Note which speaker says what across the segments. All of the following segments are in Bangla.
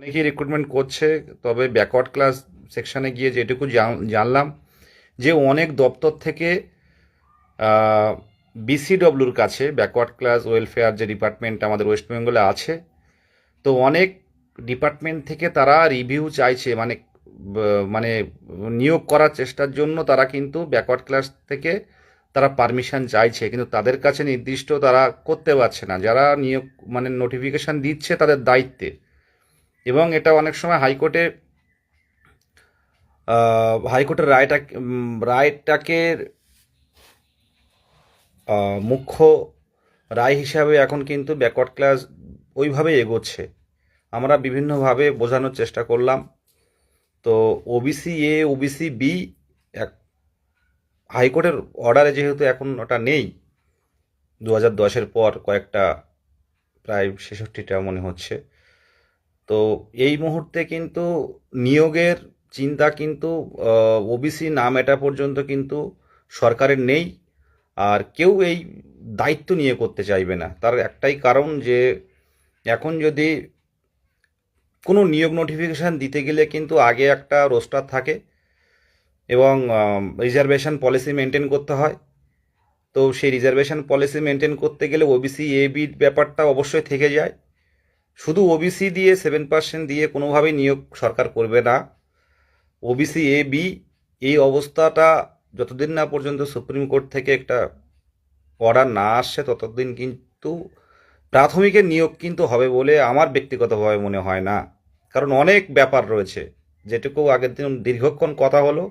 Speaker 1: অনেকেই রিক্রুটমেন্ট করছে, তবে ব্যাকওয়ার্ড ক্লাস সেকশনে গিয়ে যেটুকু জানলাম যে অনেক দপ্তর থেকে বিসিডব্লিউর কাছে, ব্যাকওয়ার্ড ক্লাস ওয়েলফেয়ার যে ডিপার্টমেন্ট আমাদের ওয়েস্ট বেঙ্গলে আছে, তো অনেক ডিপার্টমেন্ট থেকে তারা রিভিউ চাইছে, মানে নিয়োগ করার চেষ্টার জন্য তারা কিন্তু ব্যাকওয়ার্ড ক্লাস থেকে তারা পারমিশন চাইছে, কিন্তু তাদের কাছে নির্দিষ্ট তারা করতে পারছে না, যারা নিয়োগ মানে নোটিফিকেশান দিচ্ছে তাদের দায়িত্বে। এবং এটা অনেক সময় হাইকোর্টের রায়টাকে মুখ্য রায় হিসাবে এখন কিন্তু ব্যাকওয়ার্ড ক্লাস ওইভাবেই এগোচ্ছে। আমরা বিভিন্নভাবে বোঝানোর চেষ্টা করলাম। তো ওবিসি এ, ওবিসি বি, এক হাইকোর্টের অর্ডারে যেহেতু এখন ওটা নেই, 2010-এর পর কয়েকটা, প্রায় 66টা মনে হচ্ছে, তো এই মুহূর্তে কিন্তু নিয়োগের চিন্তা কিন্তু ওবিসি নাম এটা পর্যন্ত কিন্তু সরকারের নেই। আর কেউ এই দায়িত্ব নিয়ে করতে চাইবে না, তার একটাই কারণ যে এখন যদি কোনো নিয়োগ নোটিফিকেশান দিতে গেলে কিন্তু আগে একটা রোস্টার থাকে এবং রিজার্ভেশন পলিসি মেনটেন করতে হয়। তো সেই রিজার্ভেশন পলিসি মেনটেন করতে গেলে ওবিসি এ বি ব্যাপারটা অবশ্যই থেকে যায়। শুধু ওবিসি দিয়ে 7% দিয়ে কোনোভাবেই নিয়োগ সরকার করবে না। ওবিসি এ বি এই অবস্থাটা যতদিন না পর্যন্ত সুপ্রিম কোর্ট থেকে একটা অর্ডার না আসছে ততদিন কিন্তু প্রাথমিকের নিয়োগ কিন্তু হবে বলে আমার ব্যক্তিগতভাবে মনে হয় না। কারণ অনেক ব্যাপার রয়েছে, যেটুকু আগের দিন দীর্ঘক্ষণ কথা হলো,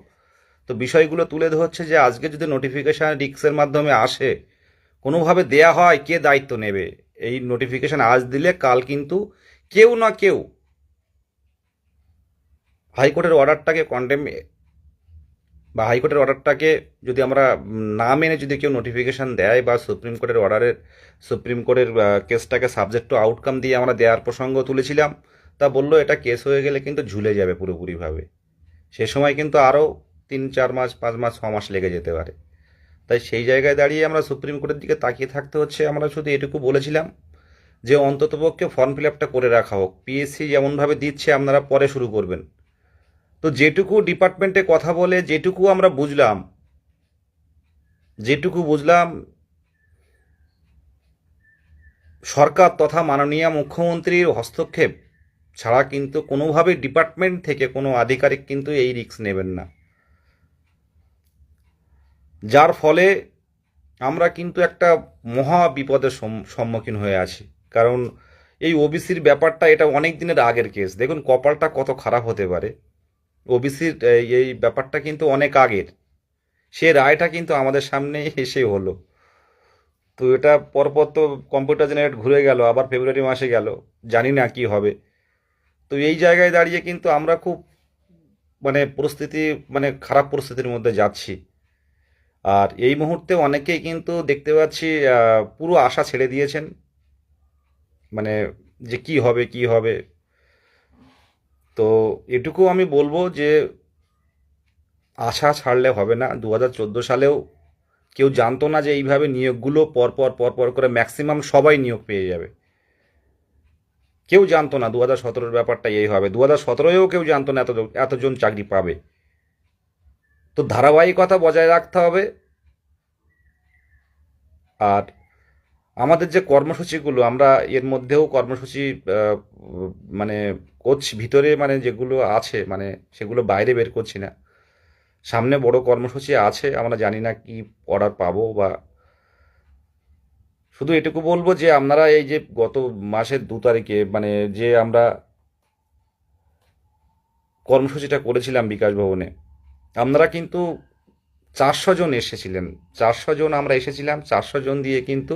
Speaker 1: তো বিষয়গুলো তুলে ধরছে যে আজকে যদি নোটিফিকেশান রিক্সের মাধ্যমে আসে, কোনোভাবে দেয়া হয়, কে দায়িত্ব নেবে? এই নোটিফিকেশান আজ দিলে কাল কিন্তু কেউ না কেউ হাইকোর্টের অর্ডারটাকে কন্ডেম, বা হাইকোর্টের অর্ডারটাকে যদি আমরা না মেনে যদি কেউ নোটিফিকেশান দেয়, বা সুপ্রিম কোর্টের কেসটাকে সাবজেক্ট টু আউটকাম দিয়ে আমরা দেওয়ার প্রসঙ্গ তুলেছিলাম, তা বললো এটা কেস হয়ে গেলে কিন্তু ঝুলে যাবে পুরোপুরিভাবে। সে সময় কিন্তু আরও 3-4 মাস, 5 মাস, 6 মাস লেগে যেতে পারে। তাই সেই জায়গায় দাঁড়িয়ে আমরা সুপ্রিম কোর্টের দিকে তাকিয়ে থাকতে হচ্ছে। আমরা শুধু এটুকু বলেছিলাম যে অন্ততপক্ষে ফর্ম ফিল আপটা করে রাখা হোক, পিএসসি যেমনভাবে দিচ্ছে আপনারা পরে শুরু করবেন। তো যেটুকু ডিপার্টমেন্টে কথা বলে যেটুকু বুঝলাম সরকার তথা মাননীয় মুখ্যমন্ত্রীর হস্তক্ষেপ ছাড়া কিন্তু কোনোভাবেই ডিপার্টমেন্ট থেকে কোনো আধিকারিক কিন্তু এই রিস্ক নেবেন না, যার ফলে আমরা কিন্তু একটা মহা বিপদের সম্মুখীন হয়ে আছি। কারণ এই ওবিসির ব্যাপারটা এটা অনেক দিনের আগের কেস, দেখুন কপালটা কত খারাপ হতে পারে। ওবিসির এই ব্যাপারটা কিন্তু অনেক আগের, সে রায়টা কিন্তু আমাদের সামনে এসে হলো। তো এটা পরপর তো কম্পিউটার জেনারেট ঘুরে গেল, আবার ফেব্রুয়ারি মাসে গেল, জানি না কি হবে। তো এই জায়গায় দাঁড়িয়ে কিন্তু আমরা খুব পরিস্থিতি, খারাপ পরিস্থিতির মধ্যে যাচ্ছি। আর এই মুহূর্তে অনেকেই কিন্তু দেখতে পাচ্ছি পুরো আশা ছেড়ে দিয়েছেন, মানে যে কি হবে কি হবে। তো এটুকু আমি বলবো যে আশা ছাড়লে হবে না। 2014 সালেও কেউ জানতো না যে এইভাবে নিয়োগগুলো পরপর করে ম্যাক্সিমাম সবাই নিয়োগ পেয়ে যাবে। কেউ জানতো না 2017-র ব্যাপারটা এই হবে, 2017-এও কেউ জানতো না এতজন চাকরি পাবে। তো ধারাবাহিকতা বজায় রাখতে হবে। আর আমাদের যে কর্মসূচিগুলো, আমরা এর মধ্যেও কর্মসূচি মানে করছি ভিতরে, যেগুলো আছে সেগুলো বাইরে বের করছি না। সামনে বড় কর্মসূচি আছে, আমরা জানি না কি অর্ডার পাবো, বা শুধু এটুকু বলবো যে আপনারা এই যে গত মাসের 2 তারিখে যে আমরা কর্মসূচিটা করেছিলাম বিকাশ ভবনে, আপনারা কিন্তু 400 জন এসেছিলেন। 400 জন আমরা এসেছিলাম, 400 জন দিয়ে কিন্তু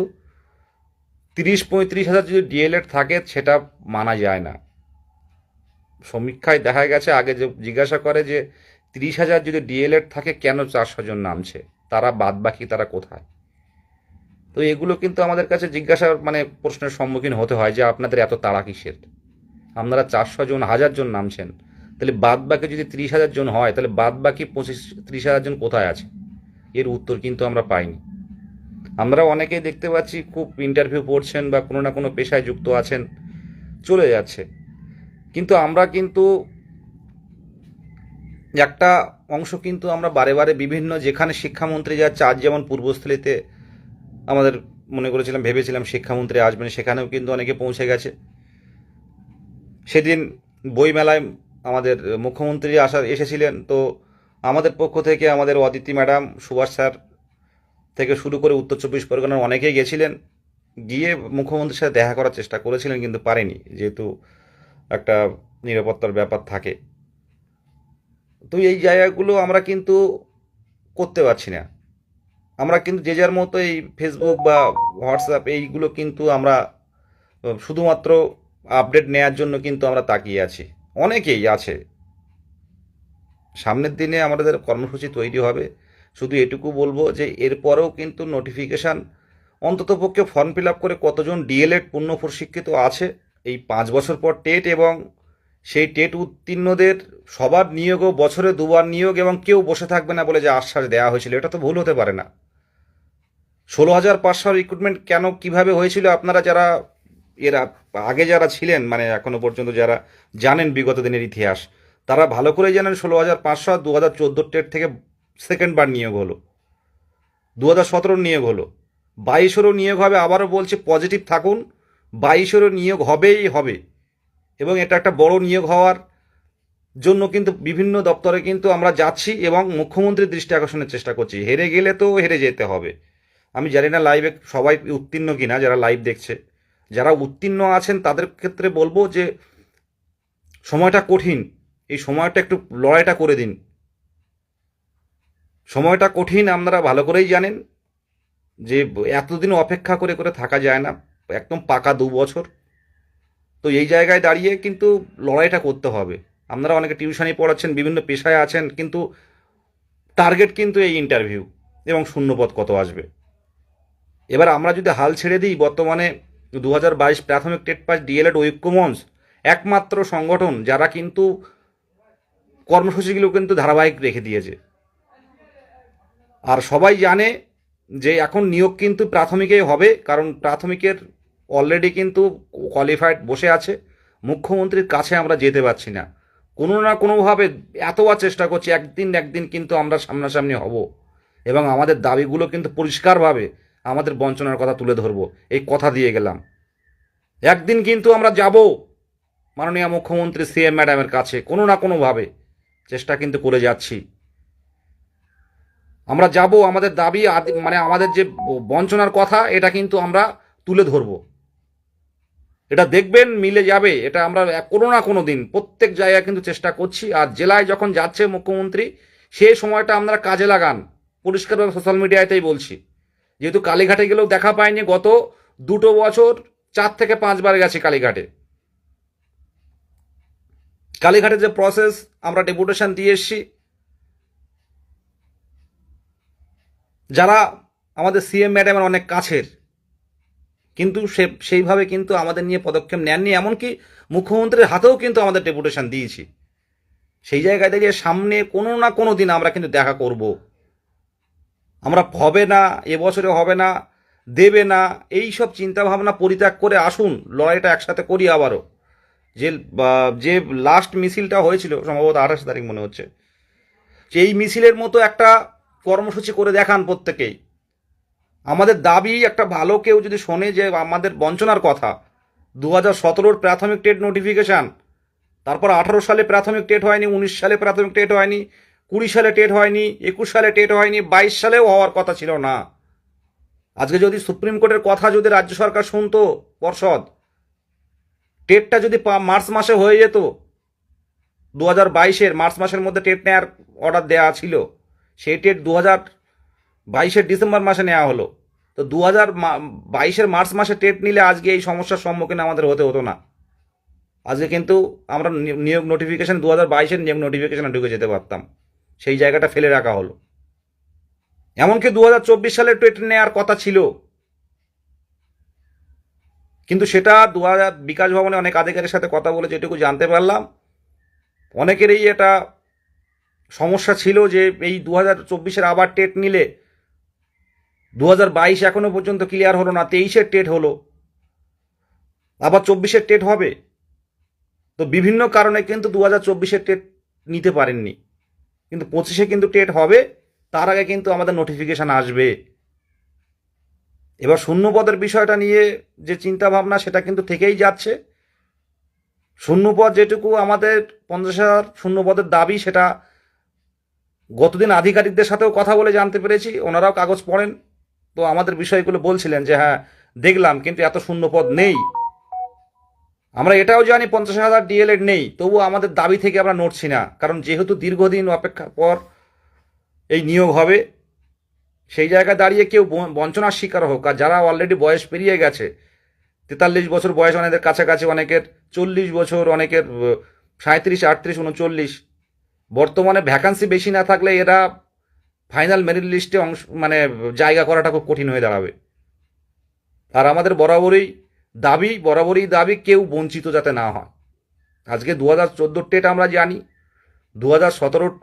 Speaker 1: 30-35 হাজার যদি ডিএলএড থাকে সেটা মানা যায় না। সমীক্ষায় দেখা গেছে, আগে যে জিজ্ঞাসা করে যে 30,000 যদি ডিএলএড থাকে কেন 400 জন নামছে, তারা বাদ বাকি তারা কোথায়? তো এগুলো কিন্তু আমাদের কাছে জিজ্ঞাসার প্রশ্নের সম্মুখীন হতে হয় যে আপনাদের এত তাড়া কিসের? আপনারা 400 জন, 1,000 জন নামছেন, তাহলে বাদ বাকি যদি 30,000 জন হয়, তাহলে বাদ বাকি 30,000 জন কোথায় আছে? এর উত্তর কিন্তু আমরা পাইনি। আমরা অনেকেই দেখতে পাচ্ছি খুব ইন্টারভিউ পড়ছেন বা কোনো না কোনো পেশায় যুক্ত আছেন, চলে যাচ্ছে। কিন্তু আমরা কিন্তু একটা অংশ কিন্তু আমরা বারে বারে বিভিন্ন যেখানে শিক্ষামন্ত্রী যাচ্ছে, আজ যেমন পূর্বস্থলীতে আমাদের মনে করেছিলাম, ভেবেছিলাম শিক্ষামন্ত্রী আসবেন, সেখানেও কিন্তু অনেকে পৌঁছে গেছে। সেদিন বইমেলায় আমাদের মুখ্যমন্ত্রী এসেছিলেন, তো আমাদের পক্ষ থেকে আমাদের অদিতি ম্যাডাম, সুভাষ স্যার থেকে শুরু করে উত্তর চব্বিশ পরগনার অনেকেই গেছিলেন, গিয়ে মুখ্যমন্ত্রীর সাথে দেখা করার চেষ্টা করেছিলেন, কিন্তু পারেনি, যেহেতু একটা নিরাপত্তার ব্যাপার থাকে। তো এই জায়গাগুলো আমরা কিন্তু করতে পারছি না। আমরা কিন্তু যে যার মতো এই ফেসবুক বা হোয়াটসঅ্যাপ এইগুলো কিন্তু আমরা শুধুমাত্র আপডেট নেয়ার জন্য কিন্তু আমরা তাকিয়ে আছি। অনেকেই আছে। সামনের দিনে আমাদের কর্মসূচি তৈরি হবে। শুধু এটুকু বলবো যে এরপরেও কিন্তু নোটিফিকেশান, অন্ততপক্ষে ফর্ম ফিল আপ করে কতজন ডিএলএড পূর্ণ প্রশিক্ষিত আছে, এই 5 বছর পর টেট, এবং সেই টেট উত্তীর্ণদের সবার নিয়োগও বছরে 2বার নিয়োগ, এবং কেউ বসে থাকবে না বলে যে আশ্বাস দেওয়া হয়েছিল, এটা তো ভুল হতে পারে না। 16,500 রিক্রুটমেন্ট কেন কিভাবে হয়েছিল, আপনারা যারা এর আগে যারা ছিলেন, মানে এখনো পর্যন্ত যারা জানেন বিগত দিনের ইতিহাস, তারা ভালো করেই জানেন 16,500 2014 টেট থেকে সেকেন্ড বার নিয়োগ হলো, 2017 নিয়োগ হলো, 22-এরও নিয়োগ হবে। আবারও বলছি, পজিটিভ থাকুন, 22-এরও নিয়োগ হবেই হবে, এবং এটা একটা বড় নিয়োগ হওয়ার জন্য কিন্তু বিভিন্ন দপ্তরে কিন্তু আমরা যাচ্ছি এবং মুখ্যমন্ত্রীর দৃষ্টি আকর্ষণের চেষ্টা করছি। হেরে গেলে তো হেরে যেতে হবে। আমি জানি না লাইভে সবাই উত্তীর্ণ কিনা, যারা লাইভ দেখছে, যারা উত্তীর্ণ আছেন তাদের ক্ষেত্রে বলবো যে সময়টা কঠিন, এই সময়টা একটু লড়াইটা করে দিন। সময়টা কঠিন, আপনারা ভালো করেই জানেন যে এতদিন অপেক্ষা করে করে থাকা যায় না, একদম পাকা 2 বছর। তো এই জায়গায় দাঁড়িয়ে কিন্তু লড়াইটা করতে হবে। আপনারা অনেকে টিউশনি পড়াচ্ছেন, বিভিন্ন পেশায় আছেন, কিন্তু টার্গেট কিন্তু এই ইন্টারভিউ এবং শূন্যপদ কত আসবে। এবার আমরা যদি হাল ছেড়ে দিই, বর্তমানে 2022 প্রাথমিক টেট পাস ডিএলএড ঐক্যমঞ্চ একমাত্র সংগঠন যারা কিন্তু কর্মসূচিগুলো কিন্তু ধারাবাহিক রেখে দিয়েছে। আর সবাই জানে যে এখন নিয়োগ কিন্তু প্রাথমিকেই হবে, কারণ প্রাথমিকের অলরেডি কিন্তু কোয়ালিফাইড বসে আছে। মুখ্যমন্ত্রীর কাছে আমরা যেতে পারছি না, কোনো না কোনোভাবে এতবার চেষ্টা করছি, একদিন একদিন কিন্তু আমরা সামনাসামনি হব, এবং আমাদের দাবিগুলো কিন্তু পরিষ্কারভাবে আমাদের বঞ্চনার কথা তুলে ধরবো, এই কথা দিয়ে গেলাম। একদিন কিন্তু আমরা যাব মাননীয় মুখ্যমন্ত্রী সিএম ম্যাডামের কাছে, কোনো না কোনোভাবে চেষ্টা কিন্তু করে যাচ্ছি। আমরা যাব, আমাদের দাবি মানে আমাদের যে বঞ্চনার কথা, এটা কিন্তু আমরা তুলে ধরব। এটা দেখবেন মিলে যাবে, এটা আমরা কোনো না কোনো দিন প্রত্যেক জায়গায় কিন্তু চেষ্টা করছি। আর জেলায় যখন যাচ্ছে মুখ্যমন্ত্রী, সেই সময়টা আপনারা কাজে লাগান। পরিষ্কারভাবে সোশ্যাল মিডিয়াতেই বলছি, যেহেতু কালীঘাটে গেলেও দেখা পাইনি, গত 2 বছর 4 থেকে 5 বার গেছি কালীঘাটে। কালীঘাটের যে প্রসেস, আমরা ডেপুটেশন দিয়ে এসছি, যারা আমাদের সিএম ম্যাডামের অনেক কাছের, কিন্তু সেইভাবে কিন্তু আমাদের নিয়ে পদক্ষেপ নেননি। এমনকি মুখ্যমন্ত্রীর হাতেও কিন্তু আমাদের ডেপুটেশন দিয়েছি। সেই জায়গায় দাঁড়িয়ে সামনে কোনো না কোনো দিন আমরা কিন্তু দেখা করব। আমরা হবে না, এবছরে হবে না, দেবে না, এই সব চিন্তাভাবনা পরিত্যাগ করে আসুন, লড়াইটা একসাথে করি আবারও। যে যে লাস্ট মিছিলটা হয়েছিল সম্ভবত 28 তারিখ মনে হচ্ছে, যে এই মিছিলের মতো একটা কর্মসূচি করে দেখান প্রত্যেকেই। আমাদের দাবি একটা ভালো কেউ যদি শোনে যে আমাদের বঞ্চনার কথা, 2017 প্রাথমিক টেট নোটিফিকেশান, তারপর 18 সালে প্রাথমিক টেট হয়নি, 19 সালে প্রাথমিক টেট হয়নি, 20 সালে টেট হয়নি, 21 সালে টেট হয়নি, 22 সালেও হওয়ার কথা ছিল না। আজকে যদি সুপ্রিম কোর্টের কথা যদি রাজ্য সরকার শুনতো, পর্ষদ, টেটটা যদি মার্চ মাসে হয়ে যেত, 2022-এর মার্চ মাসের মধ্যে টেট নেওয়ার অর্ডার দেওয়া ছিল, সেই টেট 2022-এর ডিসেম্বর মাসে নেওয়া হলো। তো 2022-এর মার্চ মাসে টেট নিলে আজকে এই সমস্যার সম্মুখীন আমাদের হতে হতো না। আজকে কিন্তু আমরা নিয়োগ নোটিফিকেশন 2022-এর নিয়োগ নোটিফিকেশনে ঢুকে যেতে পারতাম, সেই জায়গাটা ফেলে রাখা হলো। এমনকি 2024 সালে টেট নেওয়ার কথা ছিল, কিন্তু সেটা বিকাশ ভবনে অনেক আধিকারিকের সাথে কথা বলে যেটুকু জানতে পারলাম, অনেকেরই এটা সমস্যা ছিল যে এই 2024-এর আবার টেট নিলে 2022 এখনো পর্যন্ত ক্লিয়ার হলো না, 23-এর টেট হলো, আবার 24-এর টেট হবে। তো বিভিন্ন কারণে কিন্তু 2024-এর টেট নিতে পারেননি, কিন্তু 25-এ কিন্তু টেট হবে, তার আগে কিন্তু আমাদের নোটিফিকেশান আসবে। এবার শূন্যপদের বিষয়টা নিয়ে যে চিন্তা ভাবনা সেটা কিন্তু থেকেই যাচ্ছে। শূন্যপদ যেটুকু আমাদের 50,000 শূন্যপদের দাবি, সেটা গতদিন আধিকারিকদের সাথেও কথা বলে জানতে পেরেছি, ওনারাও কাগজ পড়েন, তো আমাদের বিষয়গুলো বলছিলেন যে হ্যাঁ দেখলাম, কিন্তু এত শূন্যপদ নেই। আমরা এটাও জানি 50,000 ডিএলএড নেই, তবু আমাদের দাবি থেকে আমরা নড়ছি না, কারণ যেহেতু দীর্ঘদিন অপেক্ষার পর এই নিয়োগ হবে, সেই জায়গায় দাঁড়িয়ে কেউ বঞ্চনার শিকার হোক। আর যারা অলরেডি বয়স পেরিয়ে গেছে, 43 বছর বয়স অনেকের কাছাকাছি, অনেকের 40 বছর, অনেকের 37, 38, 39, বর্তমানে ভ্যাকান্সি বেশি না থাকলে এরা ফাইনাল মেরিট লিস্টে অংশ মানে জায়গা করাটা খুব কঠিন হয়ে দাঁড়াবে। আর আমাদের বরাবরই দাবি কেউ বঞ্চিত যাতে না হয়। আজকে 2014 টেট আমরা জানি, 2017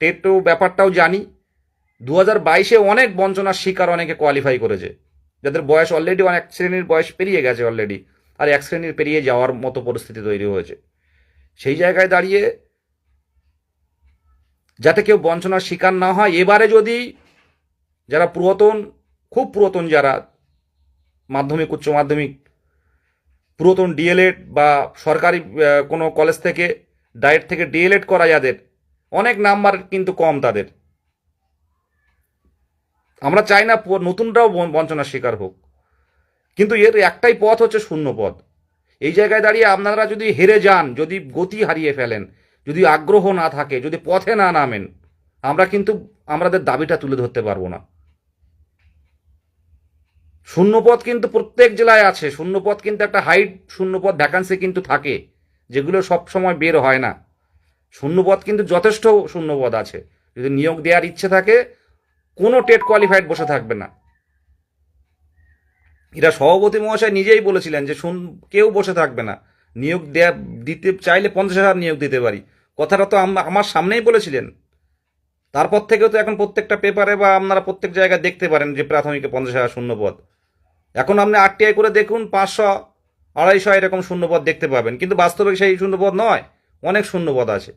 Speaker 1: টেটও ব্যাপারটাও জানি, 2022-এ অনেক বঞ্চনার শিকার অনেকে কোয়ালিফাই করেছে, যাদের বয়স অলরেডি অনেক শ্রেণীর বয়স পেরিয়ে গেছে অলরেডি, আর এক শ্রেণীর পেরিয়ে যাওয়ার মতো পরিস্থিতি তৈরি হয়েছে। সেই জায়গায় দাঁড়িয়ে যাতে কেউ বঞ্চনার শিকার না হয়, এবারে যদি যারা খুব পুরাতন যারা মাধ্যমিক, উচ্চ মাধ্যমিক, পুরাতন ডিএলএড বা সরকারি কোনো কলেজ থেকে ডায়েট থেকে ডিএলএড করা, যাদের অনেক নাম্বার কিন্তু কম, তাদের আমরা চাই না নতুনরাও বঞ্চনার শিকার হোক, কিন্তু এর একটাই পথ হচ্ছে শূন্যপদ। এই জায়গায় দাঁড়িয়ে আপনারা যদি হেরে যান, যদি গতি হারিয়ে ফেলেন, যদি আগ্রহ না থাকে, যদি পথে না নামেন, আমরা কিন্তু আমাদের দাবিটা তুলে ধরতে পারবো না। শূন্যপদ কিন্তু প্রত্যেক জেলায় আছে, শূন্যপদ কিন্তু একটা হাইট শূন্যপদ ভ্যাকান্সি কিন্তু থাকে, যেগুলো সব সময় বের হয় না। শূন্যপদ কিন্তু যথেষ্ট শূন্যপদ আছে, যদি নিয়োগ দেওয়ার ইচ্ছে থাকে কোনো টেট কোয়ালিফাইড বসে থাকবে না। এরা সভাপতি মহাশয় নিজেই বলেছিলেন যে কেউ বসে থাকবে না, নিয়োগ দিতে চাইলে 50,000 নিয়োগ দিতে পারি, কথাটা তো আমার সামনেই বলেছিলেন। তারপর থেকেও তো এখন প্রত্যেকটা পেপারে বা আপনারা প্রত্যেক জায়গায় দেখতে পারেন যে প্রাথমিকে 50,000 শূন্যপদ। এখন আপনি আরটিআই করে দেখুন, 500, 250 এরকম শূন্যপদ দেখতে পাবেন, কিন্তু বাস্তবে সেই শূন্যপদ নয়, অনেক শূন্যপদ আছে।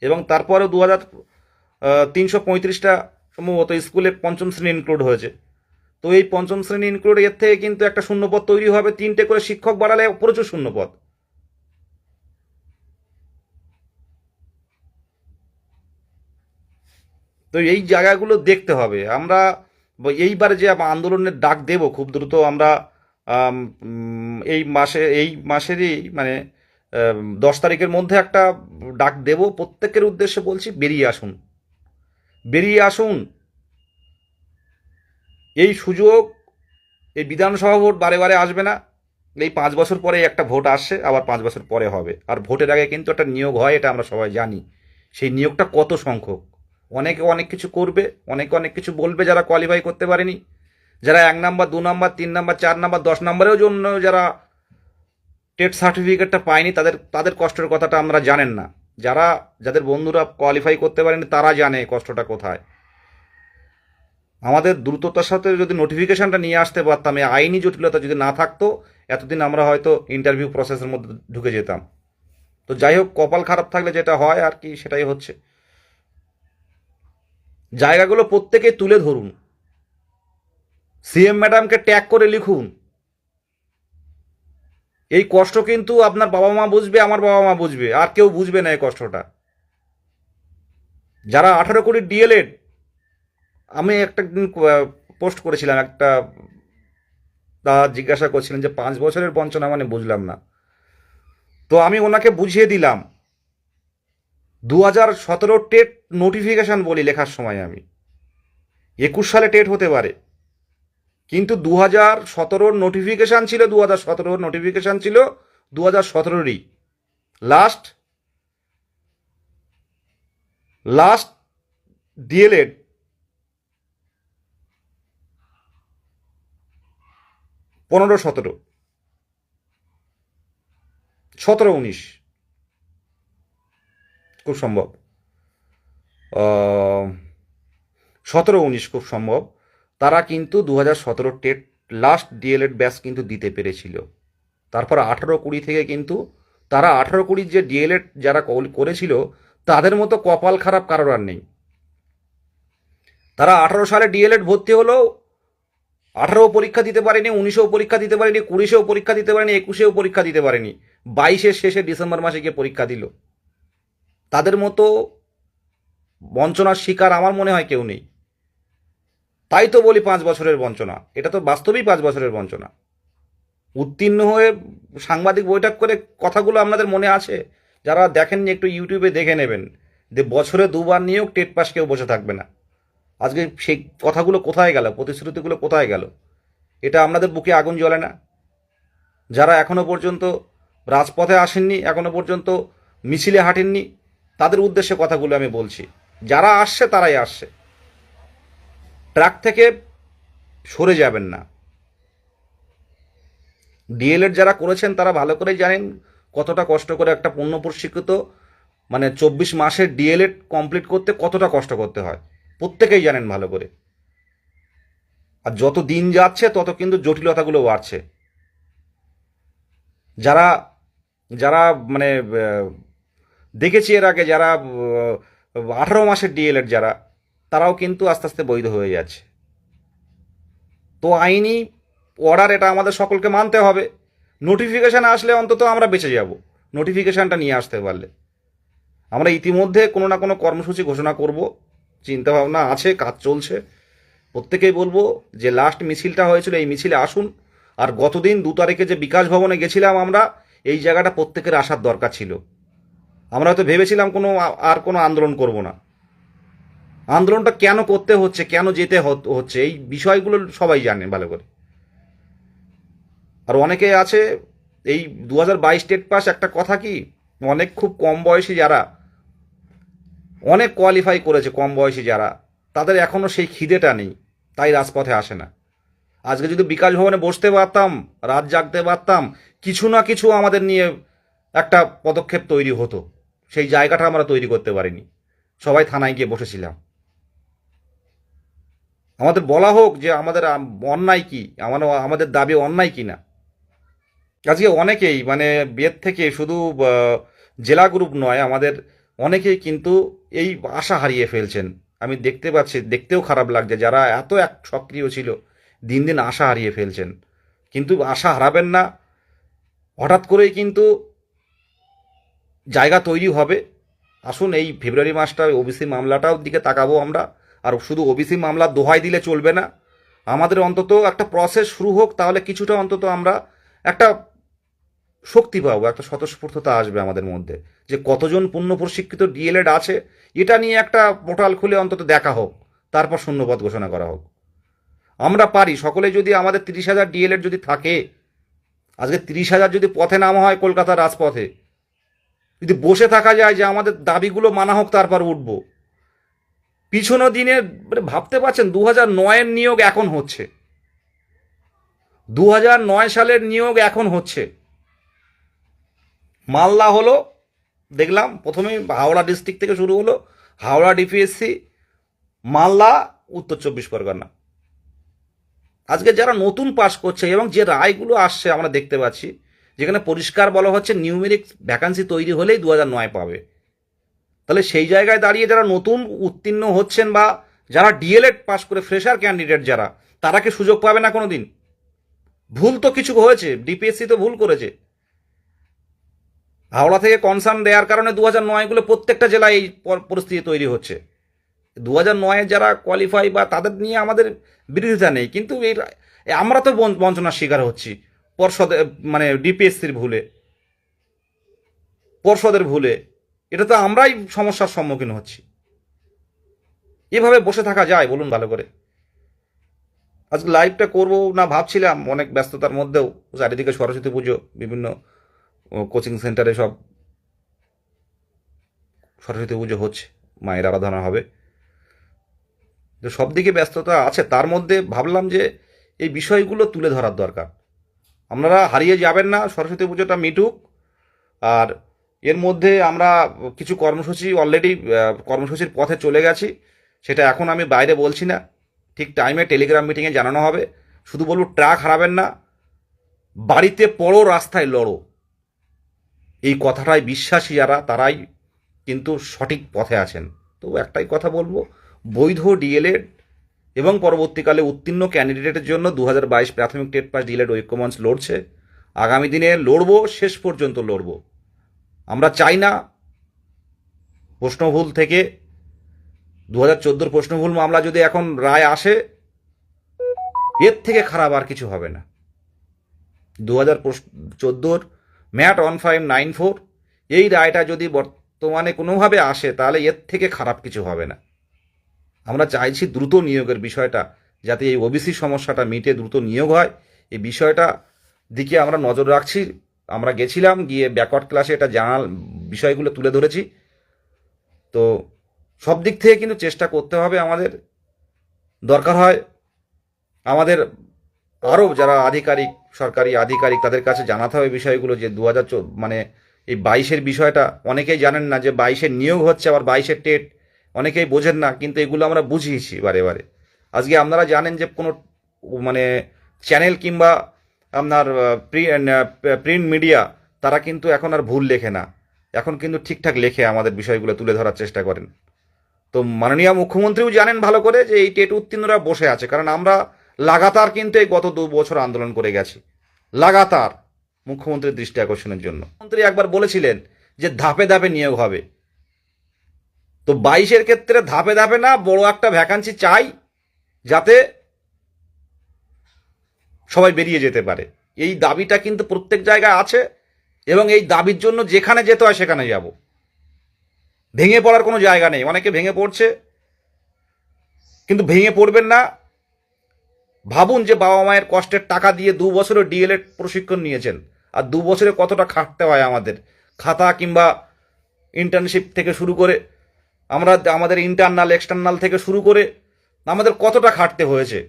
Speaker 1: এবং তারপরেও 335টা সম্ভবত স্কুলে পঞ্চম শ্রেণী ইনক্লুড হয়েছে। তো এই পঞ্চম শ্রেণী ইনক্লুড, এর থেকে কিন্তু একটা শূন্যপদ তৈরি হবে, 3টে করে শিক্ষক বাড়ালে প্রচুর শূন্যপদ। তো এই জায়গাগুলো দেখতে হবে। আমরা এইবারে যে আন্দোলনের ডাক দেব খুব দ্রুত, আমরা এই মাসেরই মানে 10 তারিখের মধ্যে একটা ডাক দেব, প্রত্যেকের উদ্দেশ্যে বলছি, বেরিয়ে আসুন, বেরিয়ে আসুন। এই সুযোগ, এই বিধানসভা ভোট বারে বারে আসবে না, এই 5 বছর পরে একটা ভোট আসছে, আবার 5 বছর পরে হবে, আর ভোটের আগে কিন্তু একটা নিয়োগ হয়, এটা আমরা সবাই জানি। সেই নিয়োগটা কত সংখ্যক, অনেকে অনেক কিছু করবে, অনেকে অনেক কিছু বলবে, যারা কোয়ালিফাই করতে পারেনি, যারা 1 নাম্বার, 2 নাম্বার, 3 নাম্বার, 4 নাম্বার, 10 নাম্বারেও জন্য যারা টেট সার্টিফিকেটটা পায়নি, তাদের তাদের কষ্টের কথাটা আমরা জানেন না। যাদের বন্ধুরা কোয়ালিফাই করতে পারেনি তারা জানে কষ্টটা কোথায়। আমাদের দ্রুততার সাথে যদি নোটিফিকেশনটা নিয়ে আসতে পারতাম, এই আইনি জটিলতা যদি না থাকতো, এতদিন আমরা হয়তো ইন্টারভিউ প্রসেসের মধ্যে ঢুকে যেতাম। তো যাই হোক, কপাল খারাপ থাকলে যেটা হয় আর কি, সেটাই হচ্ছে। জায়গাগুলো প্রত্যেকে তুলে ধরুন, সিএম ম্যাডামকে ট্যাগ করে লিখুন। এই কষ্ট কিন্তু আপনার বাবা মা বুঝবে, আমার বাবা মা বুঝবে, আর কেউ বুঝবে না এই কষ্টটা। যারা 18 কোটি ডিএলএড, আমি একটা দিন পোস্ট করেছিলাম, একটা দাদা জিজ্ঞাসা করছিলেন যে 5 বছরের বঞ্চনা মানে বুঝলাম না। তো আমি ওনাকে বুঝিয়ে দিলাম, 2017 টেট নোটিফিকেশন বলি লেখার সময়, আমি 21 সালে টেট হতে পারে, কিন্তু 2017 নোটিফিকেশান ছিল, 2017 নোটিফিকেশান ছিল 2017-ই। লাস্ট লাস্ট ডিএলএড 15-17, 17-19 খুব সম্ভব, 17-19 খুব সম্ভব। তারা কিন্তু 2017 টেট লাস্ট ডিএলএড ব্যাচ কিন্তু দিতে পেরেছিল। তারপর 18-20 থেকে কিন্তু তারা 18-20 যে ডিএলএড যারা করেছিল তাদের মতো কপাল খারাপ কারোর আর নেই। তারা 18 সালে ডিএলএড ভর্তি হলো, 18 পরীক্ষা দিতে পারেনি, 19-ও পরীক্ষা দিতে পারেনি, 20-এও পরীক্ষা দিতে পারেনি, 21-এও পরীক্ষা দিতে পারেনি, 22-এর শেষে ডিসেম্বর মাসে গিয়ে পরীক্ষা দিল। তাদের মতো বঞ্চনার শিকার আমার মনে হয় কেউ নেই। তাই তো বলি 5 বছরের বঞ্চনা, এটা তো বাস্তবেই 5 বছরের বঞ্চনা। উত্তীর্ণ হয়ে সাংবাদিক বৈঠক করে কথাগুলো আপনাদের মনে আছে? যারা দেখেননি একটু ইউটিউবে দেখে নেবেন, যে বছরে 2বার নিয়োগ, টেট পাস কেউ বসে থাকবে না। আজকে সেই কথাগুলো কোথায় গেল, প্রতিশ্রুতিগুলো কোথায় গেল? এটা আপনাদের বুকে আগুন জ্বলে না? যারা এখনো পর্যন্ত রাজপথে আসেননি, এখনো পর্যন্ত মিছিলে হাঁটেননি, তাদের উদ্দেশ্যে কথাগুলো আমি বলছি। যারা আসছে তারাই আসছে, ট্র্যাক থেকে সরে যাবেন না। ডিএলএড যারা করেছেন তারা ভালো করেই জানেন কতটা কষ্ট করে একটা পূর্ণ প্রশিক্ষিত, মানে 24 মাসের ডিএলএড কমপ্লিট করতে কতটা কষ্ট করতে হয়, প্রত্যেকেই জানেন ভালো করে। আর যত দিন যাচ্ছে তত কিন্তু জটিলতাগুলো বাড়ছে। যারা যারা মানে দেখেছি এর আগে, যারা 18 মাসের ডিএলএড যারা, তারাও কিন্তু আস্তে আস্তে বৈধ হয়ে যাচ্ছে। তো আইনি অর্ডার এটা আমাদের সকলকে মানতে হবে। নোটিফিকেশান আসলে অন্তত আমরা বেঁচে যাব, নোটিফিকেশানটা নিয়ে আসতে পারলে। আমরা ইতিমধ্যে কোনো না কোনো কর্মসূচি ঘোষণা করব, চিন্তাভাবনা আছে, কাজ চলছে। প্রত্যেকেই বলবো যে লাস্ট মিছিলটা হয়েছিল, এই মিছিলে আসুন। আর গতদিন 2 তারিখে যে বিকাশ ভবনে গেছিলাম আমরা, এই জায়গাটা প্রত্যেকের আসার দরকার ছিল। আমরা হয়তো ভেবেছিলাম আর কোনো আন্দোলন করব না। আন্দোলনটা কেন করতে হচ্ছে, কেন যেতে হচ্ছে, এই বিষয়গুলো সবাই জানে ভালো করে। আর অনেকে আছে এই 2022 টেট পাস, একটা কথা কি, অনেক খুব কম বয়সী যারা অনেক কোয়ালিফাই করেছে, কম বয়সী যারা, তাদের এখনও সেই খিদেটা নেই, তাই রাজপথে আসে না। আজকে যদি বিকাশ ভবনে বসতে পারতাম, রাত জাগতে পারতাম, কিছু না কিছু আমাদের নিয়ে একটা পদক্ষেপ তৈরি হতো। সেই জায়গাটা আমরা তৈরি করতে পারিনি, সবাই থানায় গিয়ে বসেছিলাম। আমাদের বলা হোক যে আমাদের অন্যায় কি, আমাদের দাবি অন্যায় কি না। আজকে অনেকেই মানে বিয়ের থেকে শুধু জেলা গ্রুপ নয়, আমাদের অনেকেই কিন্তু এই আশা হারিয়ে ফেলছেন। আমি দেখতে পাচ্ছি, দেখতেও খারাপ লাগছে, যারা এত এক সক্রিয় ছিল দিন দিন আশা হারিয়ে ফেলছেন। কিন্তু আশা হারাবেন না, হঠাৎ করেই কিন্তু জায়গা তৈরি হবে। আসুন এই ফেব্রুয়ারি মাসটা ওবিসি মামলাটাও দিকে তাকাবো আমরা। আর শুধু ওবিসি মামলা দোহাই দিলে চলবে না, আমাদের অন্তত একটা প্রসেস শুরু হোক, তাহলে কিছুটা অন্তত আমরা একটা শক্তি পাবো, একটা স্বতঃস্ফূর্ততা আসবে আমাদের মধ্যে, যে কতজন পূর্ণ প্রশিক্ষিত ডিএলএড আছে, এটা নিয়ে একটা পোর্টাল খুলে অন্তত দেখা হোক, তারপর শূন্যপদ ঘোষণা করা হোক। আমরা পারি সকলে, যদি আমাদের 30,000 ডিএলএড যদি থাকে, আজকে 30,000 যদি পথে নামা হয় কলকাতার রাজপথে, যদি বসে থাকা যায় যে আমাদের দাবিগুলো মানা হোক, তারপর উঠব। পিছনো দিনে ভাবতে পারছেন 2009-এর নিয়োগ এখন হচ্ছে, 2009 সালের নিয়োগ এখন হচ্ছে। মালদা হলো, দেখলাম প্রথমে হাওড়া ডিস্ট্রিক্ট থেকে শুরু হলো, হাওড়া ডিপিএসসি, মালদা, উত্তর 24 পরগনা। আজকে যারা নতুন পাস করছে এবং যে রায়গুলো আসছে আমরা দেখতে পাচ্ছি, যেখানে পরিষ্কার বলা হচ্ছে নিউমেরিক ভ্যাকান্সি তৈরি হলেই 2009 পাবে। তাহলে সেই জায়গায় দাঁড়িয়ে যারা নতুন উত্তীর্ণ হচ্ছেন বা যারা ডিএলএড পাস করে ফ্রেশার ক্যান্ডিডেট যারা, তারা কি সুযোগ পাবে না কোনো দিন? ভুল তো কিছু হয়েছে, ডিপিএসসি তো ভুল করেছে। হাওড়া থেকে কনসার্ন দেওয়ার কারণে 2009-গুলো প্রত্যেকটা জেলায় এই পরিস্থিতি তৈরি হচ্ছে। 2009-এ যারা কোয়ালিফাই বা তাদের নিয়ে আমাদের বিরোধিতা নেই, কিন্তু আমরা তো বঞ্চনার শিকার হচ্ছি পর্ষদের, মানে ডিপিএসসির ভুলে, পর্ষদের ভুলে। এটা তো আমরাই সমস্যার সম্মুখীন হচ্ছি। এভাবে বসে থাকা যায় বলুন ভালো করে? আজকে লাইভটা করবো না ভাবছিলাম, অনেক ব্যস্ততার মধ্যেও চারিদিকে সরস্বতী পুজো, বিভিন্ন কোচিং সেন্টারে সব সরস্বতী পুজো হচ্ছে, মায়ের আরাধনা হবে, তো সব দিকে ব্যস্ততা আছে। তার মধ্যে ভাবলাম যে এই বিষয়গুলো তুলে ধরার দরকার। আপনারা হারিয়ে যাবেন না, সরস্বতী পুজোটা মিটুক। আর এর মধ্যে আমরা কিছু কর্মসূচি অলরেডি কর্মসূচির পথে চলে গেছি, সেটা এখন আমি বাইরে বলছি না, ঠিক টাইমে টেলিগ্রাম মিটিংয়ে জানানো হবে। শুধু বলবো ট্রাক হারাবেন না, বাড়িতে পড়ো, রাস্তায় লড়ো। এই কথাটাই বিশ্বাসী যারা, তারাই কিন্তু সঠিক পথে আছেন। তো একটাই কথা বলবো, বৈধ ডিএলএড এবং পরবর্তীকালে উত্তীর্ণ ক্যান্ডিডেটের জন্য 2022 প্রাথমিক টেট পাস ডিএলএড ঐক্যমঞ্চ লড়ছে। আগামী দিনে লড়বো, শেষ পর্যন্ত লড়বো। আমরা চাই না প্রশ্নভুল থেকে 2014 প্রশ্নভুল মামলা যদি এখন রায় আসে, এর থেকে খারাপ আর কিছু হবে না। 2014 ম্যাট 1594 এই রায়টা যদি বর্তমানে কোনোভাবে আসে, তাহলে এর থেকে খারাপ কিছু হবে না। আমরা চাইছি দ্রুত নিয়োগের বিষয়টা, যাতে এই ওবিসি সমস্যাটা মিটে দ্রুত নিয়োগ হয়, এই বিষয়টা দিকে আমরা নজর রাখছি। আমরা গেছিলাম, গিয়ে ব্যাকওয়ার্ড ক্লাসে এটা বিষয়গুলো তুলে ধরেছি। তো সব দিক থেকে কিন্তু চেষ্টা করতে হবে আমাদের। দরকার হয় আমাদের আরও যারা আধিকারিক, সরকারি আধিকারিক, তাদের কাছে জানাতে হবে বিষয়গুলো, যে 2014 মানে এই 22-এর বিষয়টা অনেকেই জানেন না, যে 22-এর নিয়োগ হচ্ছে, আবার 22-এর টেট অনেকেই বোঝেন না, কিন্তু এগুলো আমরা বুঝিয়েছি বারে বারে। আজকে আপনারা জানেন যে কোনো মানে চ্যানেল কিংবা আপনার প্রিন্ট মিডিয়া, তারা কিন্তু এখন আর ভুল লেখে না, এখন কিন্তু ঠিকঠাক লেখে, আমাদের বিষয়গুলো তুলে ধরার চেষ্টা করেন। তো মাননীয় মুখ্যমন্ত্রীও জানেন ভালো করে যে এই টেট উত্তীর্ণরা বসে আছে, কারণ আমরা লাগাতার কিন্তু এই গত 2 বছর আন্দোলন করে গেছি, লাগাতার মুখ্যমন্ত্রীর দৃষ্টি আকর্ষণের জন্য। মন্ত্রী একবার বলেছিলেন যে ধাপে ধাপে নিয়োগ হবে। তো 22-এর ক্ষেত্রে ধাপে ধাপে না, বড় একটা ভ্যাকান্সি চাই, যাতে সবাই বেরিয়ে যেতে পারে। এই দাবিটা কিন্তু প্রত্যেক জায়গায় আছে, এবং এই দাবির জন্য যেখানে যেতে হয় সেখানে যাব। ভেঙে পড়ার কোনো জায়গা নেই। অনেকে ভেঙে পড়ছে, কিন্তু ভেঙে পড়বেন না। ভাবুন যে বাবা মায়ের কষ্টের টাকা দিয়ে 2 বছরের ডিএলএড প্রশিক্ষণ নিয়েছেন, আর 2 বছরে কতটা খাটতে হয় আমাদের, খাতা কিংবা ইন্টার্নশিপ থেকে শুরু করে, আমাদের ইন্টারনাল এক্সটার্নাল থেকে শুরু করে আমাদের কতটা খাটতে হয়েছে।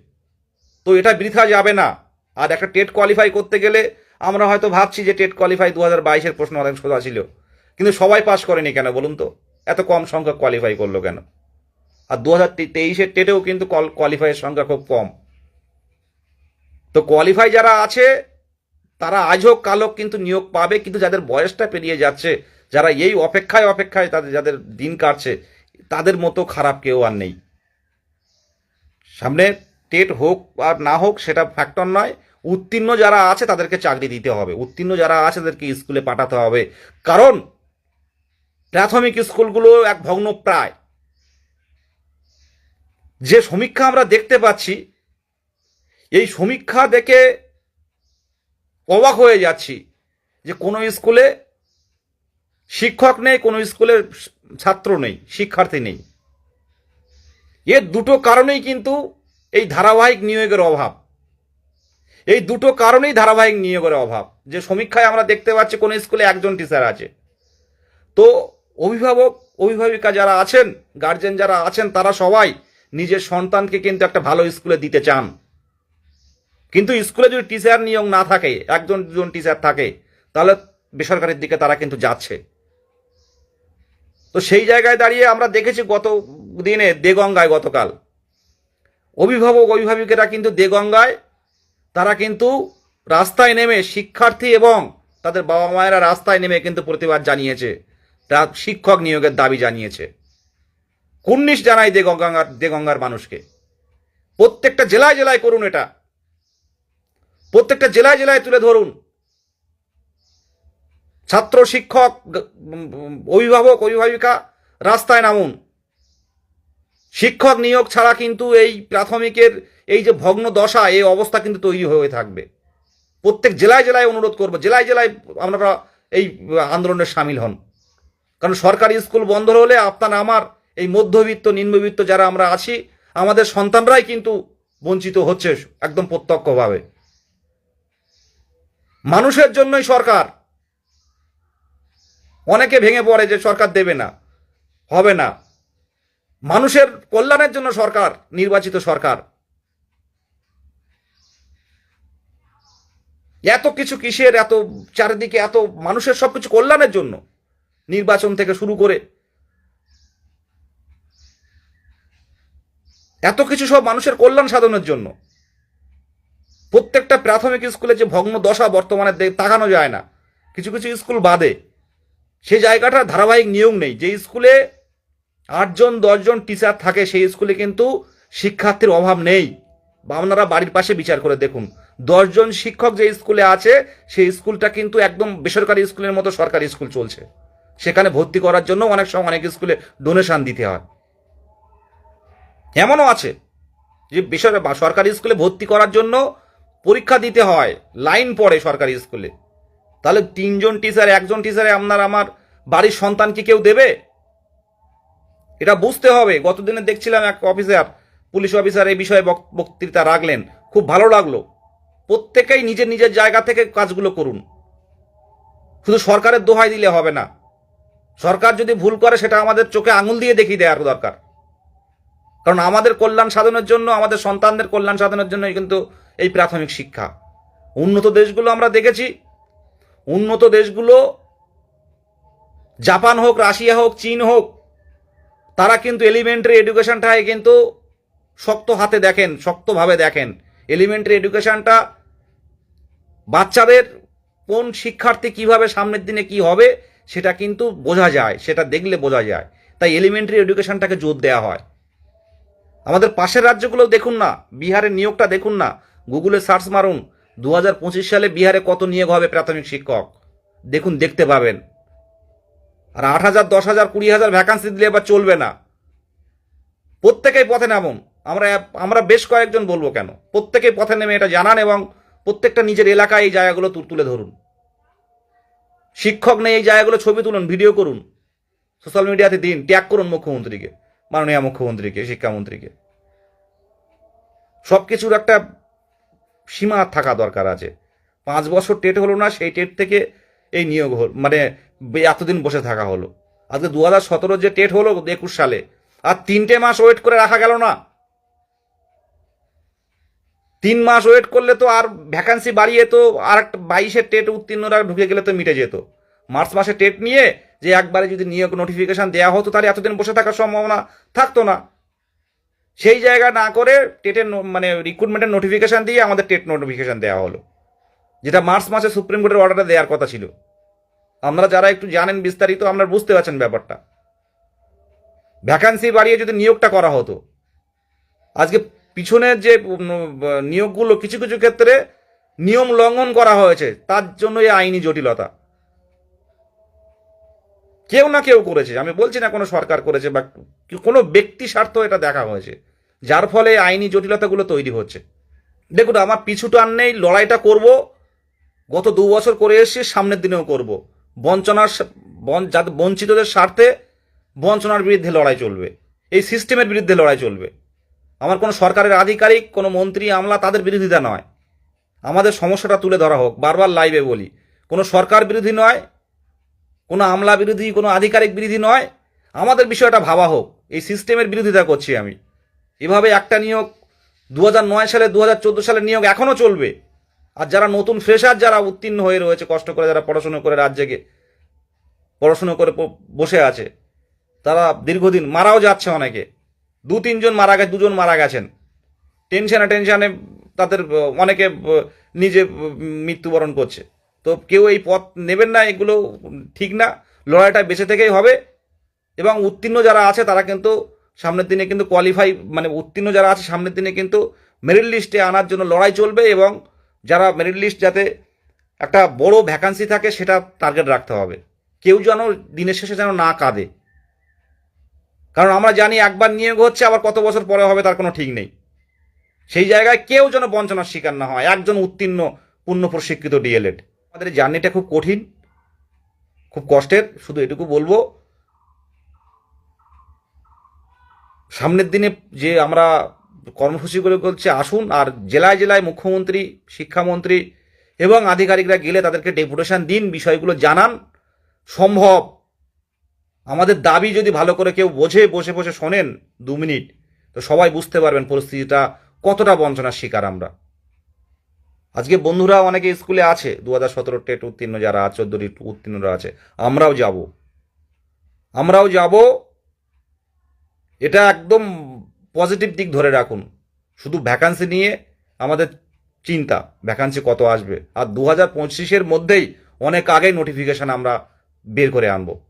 Speaker 1: তো এটা বৃথা যাবে না। আর একটা টেট কোয়ালিফাই করতে গেলে আমরা হয়তো ভাবছি যে টেট কোয়ালিফাই 2022-এর প্রশ্ন অনেক সোজা ছিল, কিন্তু সবাই পাস করেনি কেন বলুন তো? এত কম সংখ্যক কোয়ালিফাই করলো কেন? আর 2023-এর টেটেও কিন্তু কোয়ালিফাইয়ের সংখ্যা খুব কম। তো কোয়ালিফাই যারা আছে, তারা আজ হোক কাল হোক কিন্তু নিয়োগ পাবে, কিন্তু যাদের বয়সটা পেরিয়ে যাচ্ছে, যারা এই অপেক্ষায় অপেক্ষায় যাদের দিন কাটছে, তাদের মতো খারাপ কেউ আর নেই। সামনে টেট হোক আর না হোক সেটা ফ্যাক্টর নয়, উত্তীর্ণ যারা আছে তাদেরকে চাকরি দিতে হবে, উত্তীর্ণ যারা আছে তাদেরকে স্কুলে পাঠাতে হবে। কারণ প্রাথমিক স্কুলগুলো এক ভগ্নপ্রায়। যে সমীক্ষা আমরা দেখতে পাচ্ছি, এই সমীক্ষা দেখে অবাক হয়ে যাচ্ছি যে কোনো স্কুলে শিক্ষক নেই, কোনো স্কুলে ছাত্র নেই, শিক্ষার্থী নেই। এর দুটো কারণেই কিন্তু এই ধারাবাহিক নিয়োগের অভাব। এই দুটো কারণেই ধারাবাহিক নিয়োগের অভাব। যে সমীক্ষায় আমরা দেখতে পাচ্ছি কোনো স্কুলে একজন টিচার আছে। তো অভিভাবক অভিভাবিকা যারা আছেন, গার্জেন যারা আছেন, তারা সবাই নিজের সন্তানকে কিন্তু একটা ভালো স্কুলে দিতে চান। কিন্তু স্কুলে যদি টিচার নিয়োগ না থাকে, একজন দুজন টিচার থাকে, তাহলে বেসরকারির দিকে তারা কিন্তু যাচ্ছে। তো সেই জায়গায় দাঁড়িয়ে আমরা দেখেছি গত দিনে দেগঙ্গায়, গতকাল অভিভাবক অভিভাবিকেরা কিন্তু দেগঙ্গায় তারা কিন্তু রাস্তায় নেমে, শিক্ষার্থী এবং তাদের বাবা মায়েরা রাস্তায় নেমে কিন্তু প্রতিবাদ জানিয়েছে, শিক্ষক নিয়োগের দাবি জানিয়েছে। কুর্নিশ জানাই দেগঙ্গার মানুষকে। প্রত্যেকটা জেলায় জেলায় করুন এটা, প্রত্যেকটা জেলায় জেলায় তুলে ধরুন। ছাত্র, শিক্ষক, অভিভাবক অভিভাবিকা রাস্তায় নামুন। শিক্ষক নিয়োগ ছাড়া কিন্তু এই প্রাথমিকের এই যে ভগ্ন দশা, এই অবস্থা কিন্তু তৈরি হয়ে থাকবে। প্রত্যেক জেলায় জেলায় অনুরোধ করবো, জেলায় জেলায় আপনারা এই আন্দোলনে সামিল হন। কারণ সরকারি স্কুল বন্ধ হলে আপনার আমার এই মধ্যবিত্ত নিম্নবিত্ত যারা আমরা আছি, আমাদের সন্তানরাই কিন্তু বঞ্চিত হচ্ছে একদম প্রত্যক্ষভাবে। মানুষের জন্যই সরকার। অনেকে ভেঙে পড়ে যে সরকার দেবে না, হবে না। মানুষের কল্যাণের জন্য সরকার, নির্বাচিত সরকার। এত কিছু কিসের, এত চারিদিকে এত মানুষের সবকিছু কল্যাণের জন্য, নির্বাচন থেকে শুরু করে এত কিছু সব মানুষের কল্যাণ সাধনের জন্য। প্রত্যেকটা প্রাথমিক স্কুলে যে ভগ্ন দশা বর্তমানে তাকানো যায় না, কিছু কিছু স্কুল বাদে, সেই জায়গাটা ধারাবাহিক নিয়োগ নেই। যে স্কুলে 8জন 10জন টিচার থাকে সেই স্কুলে কিন্তু শিক্ষার্থীর অভাব নেই। বা আপনারা বাড়ির পাশে বিচার করে দেখুন, 10জন শিক্ষক যে স্কুলে আছে সেই স্কুলটা কিন্তু একদম বেসরকারি স্কুলের মতো সরকারি স্কুল চলছে। সেখানে ভর্তি করার জন্য অনেক সময় অনেক স্কুলে ডোনেশন দিতে হয়। এমনও আছে যে সরকারি স্কুলে ভর্তি করার জন্য পরীক্ষা দিতে হয়, লাইন পড়ে সরকারি স্কুলে। তাহলে 3জন টিচার 1জন টিচারে আপনার আমার বাড়ির সন্তান কি কেউ দেবে? এটা বুঝতে হবে। গতদিনে দেখছিলাম এক অফিসার, পুলিশ অফিসার এই বিষয়ে বক্তৃতা রাখলেন, খুব ভালো লাগলো। প্রত্যেকেই নিজের নিজের জায়গা থেকে কাজগুলো করুন, শুধু সরকারের দোহাই দিলে হবে না। সরকার যদি ভুল করে সেটা আমাদের চোখে আঙুল দিয়ে দেখিয়ে দেওয়ার দরকার। কারণ আমাদের কল্যাণ সাধনের জন্য, আমাদের সন্তানদের কল্যাণ সাধনের জন্য কিন্তু এই প্রাথমিক শিক্ষা। উন্নত দেশগুলো আমরা দেখেছি, উন্নত দেশগুলো জাপান হোক, রাশিয়া হোক, চীন হোক, তারা কিন্তু এলিমেন্টারি এডুকেশনটাই কিন্তু শক্ত হাতে দেখেন, শক্তভাবে দেখেন। এলিমেন্টারি এডুকেশনটা বাচ্চাদের কোন শিক্ষার্থী কিভাবে সামনের দিনে কি হবে সেটা কিন্তু বোঝা যায়, সেটা দেখলে বোঝা যায়। তাই এলিমেন্টারি এডুকেশনটাকে জোর দেওয়া হয়। আমাদের পাশের রাজ্যগুলো দেখুন না, বিহারের নিয়োগটা দেখুন না, গুগলে সার্চ মারুন 2025 সালে বিহারে কত নিয়োগ হবে প্রাথমিক শিক্ষক, দেখুন, দেখতে পাবেন। আর 8,000 10,000 20,000 ভ্যাকান্সি দিলে এবার চলবে না। প্রত্যেকেই পথে নামুন। আমরা বেশ কয়েকজন বলবো কেন, প্রত্যেকেই পথে নেমে এটা জানান এবং প্রত্যেকটা নিজের এলাকায় এই জায়গাগুলো তুলে ধরুন। শিক্ষক নেই এই জায়গাগুলো ছবি তুলুন, ভিডিও করুন, সোশ্যাল মিডিয়াতে দিন, ট্যাগ করুন মুখ্যমন্ত্রীকে, মাননীয় মুখ্যমন্ত্রীকে, শিক্ষামন্ত্রীকে। সব কিছুর একটা সীমা থাকা দরকার আছে। 5 বছর টেট হলো না, সেই টেট থেকে এই নিয়োগ হল, মানে এতদিন বসে থাকা হলো। আজকে 2017 যে টেট হলো 21 সালে, আর 3টে মাস ওয়েট করে রাখা গেল না। 3 মাস ওয়েট করলে তো আর ভ্যাকান্সি বাড়িয়ে তো আর 22-এর টেট উত্তীর্ণরা ঢুকে গেলে তো মিটে যেত। মার্চ মাসে টেট নিয়ে যে একবারে যদি নিয়োগ নোটিফিকেশন দেওয়া হতো তাহলে এতদিন বসে থাকার সম্ভাবনা থাকতো না। সেই জায়গা না করে টেটের মানে রিক্রুটমেন্টের নোটিফিকেশন দিয়ে আমাদের টেট নোটিফিকেশন দেওয়া হলো, যেটা মার্চ মাসে সুপ্রিম কোর্টের অর্ডারটা দেওয়ার কথা ছিল। আপনারা যারা একটু জানেন বিস্তারিত, আপনারা বুঝতে পারছেন ব্যাপারটা। ভ্যাকান্সি বাড়িয়ে যদি নিয়োগটা করা হতো, আজকে পিছনের যে নিয়োগগুলো কিছু কিছু ক্ষেত্রে নিয়ম লঙ্ঘন করা হয়েছে, তার জন্য এই আইনি জটিলতা। কেউ না কেউ করেছে, আমি বলছি না কোনো সরকার করেছে বা কোনো ব্যক্তি স্বার্থ এটা দেখা হয়েছে, যার ফলে আইনি জটিলতাগুলো তৈরি হচ্ছে। দেখুন, আমার পিছু টান নেই, লড়াইটা করব। গত 2 বছর করে এসেছি, সামনের দিনেও করব। বঞ্চিতদের স্বার্থে বঞ্চনার বিরুদ্ধে লড়াই চলবে, এই সিস্টেমের বিরুদ্ধে লড়াই চলবে। আমার কোনো সরকারের আধিকারিক, কোনো মন্ত্রী আমলা তাদের বিরোধিতা নয়। আমাদের সমস্যাটা তুলে ধরা হোক, বারবার লাইভে বলি, কোনো সরকার বিরোধী নয়, কোনো আমলা বিরোধী, কোনো আধিকারিক বিরোধী নয়। আমাদের বিষয়টা ভাবা হোক, এই সিস্টেমের বিরোধিতা করছি আমি। এভাবে একটা নিয়োগ 2009 সালে 2014 সালের নিয়োগ এখনও চলবে। আর যারা নতুন ফ্রেশার, যারা উত্তীর্ণ হয়ে রয়েছে কষ্ট করে, যারা পড়াশুনো করে রাত জেগে পড়াশুনো করে বসে আছে, তারা দীর্ঘদিন মারাও যাচ্ছে। অনেকে 2-3 জন মারা গেছে, 2 জন মারা গেছেন টেনশনে তাদের, অনেকে নিজে মৃত্যুবরণ করছে। তো কেউ এই পথ নেবেন না, এগুলো ঠিক না। লড়াইটা বেঁচে থেকেই হবে এবং উত্তীর্ণ যারা আছে তারা কিন্তু সামনের দিনে কিন্তু কোয়ালিফাই, মানে উত্তীর্ণ যারা আছে সামনের দিনে কিন্তু মেরিট লিস্টে আনার জন্য লড়াই চলবে। এবং যারা মেরিট লিস্ট যাতে একটা বড় ভ্যাকান্সি থাকে সেটা টার্গেট রাখতে হবে। কেউ যেন দিনের শেষে যেন না কাঁদে, কারণ আমরা জানি একবার নিয়োগ হচ্ছে, আবার কত বছর পরে হবে তার কোনো ঠিক নেই। সেই জায়গায় কেউ যেন বঞ্চনার শিকার না হয়, একজন উত্তীর্ণ পূর্ণ প্রশিক্ষিত ডিএলএড। আমাদের এই জার্নিটা খুব কঠিন, খুব কষ্টের। শুধু এটুকু বলবো, সামনের দিনে যে আমরা কর্মসূচিগুলো করছি, আসুন। আর জেলায় জেলায় মুখ্যমন্ত্রী, শিক্ষামন্ত্রী এবং আধিকারিকরা গেলে তাদেরকে ডেপুটেশন দিন, বিষয়গুলো জানান। সম্ভব আমাদের দাবি যদি ভালো করে কেউ বোঝে, বসে বসে শোনেন 2 মিনিট, তো সবাই বুঝতে পারবেন পরিস্থিতিটা কতটা বঞ্চনার শিকার আমরা। আজকে বন্ধুরা অনেকে স্কুলে আছে, 2017 টেট উত্তীর্ণ যারা আছে, 14 উত্তীর্ণরা আছে, আমরাও যাব। এটা একদম পজিটিভ দিক ধরে রাখুন। শুধু ভ্যাকান্সি নিয়ে আমাদের চিন্তা, ভ্যাকান্সি কত আসবে। আর 2025-এর মধ্যেই অনেক আগেই নোটিফিকেশান আমরা বের করে আনবো।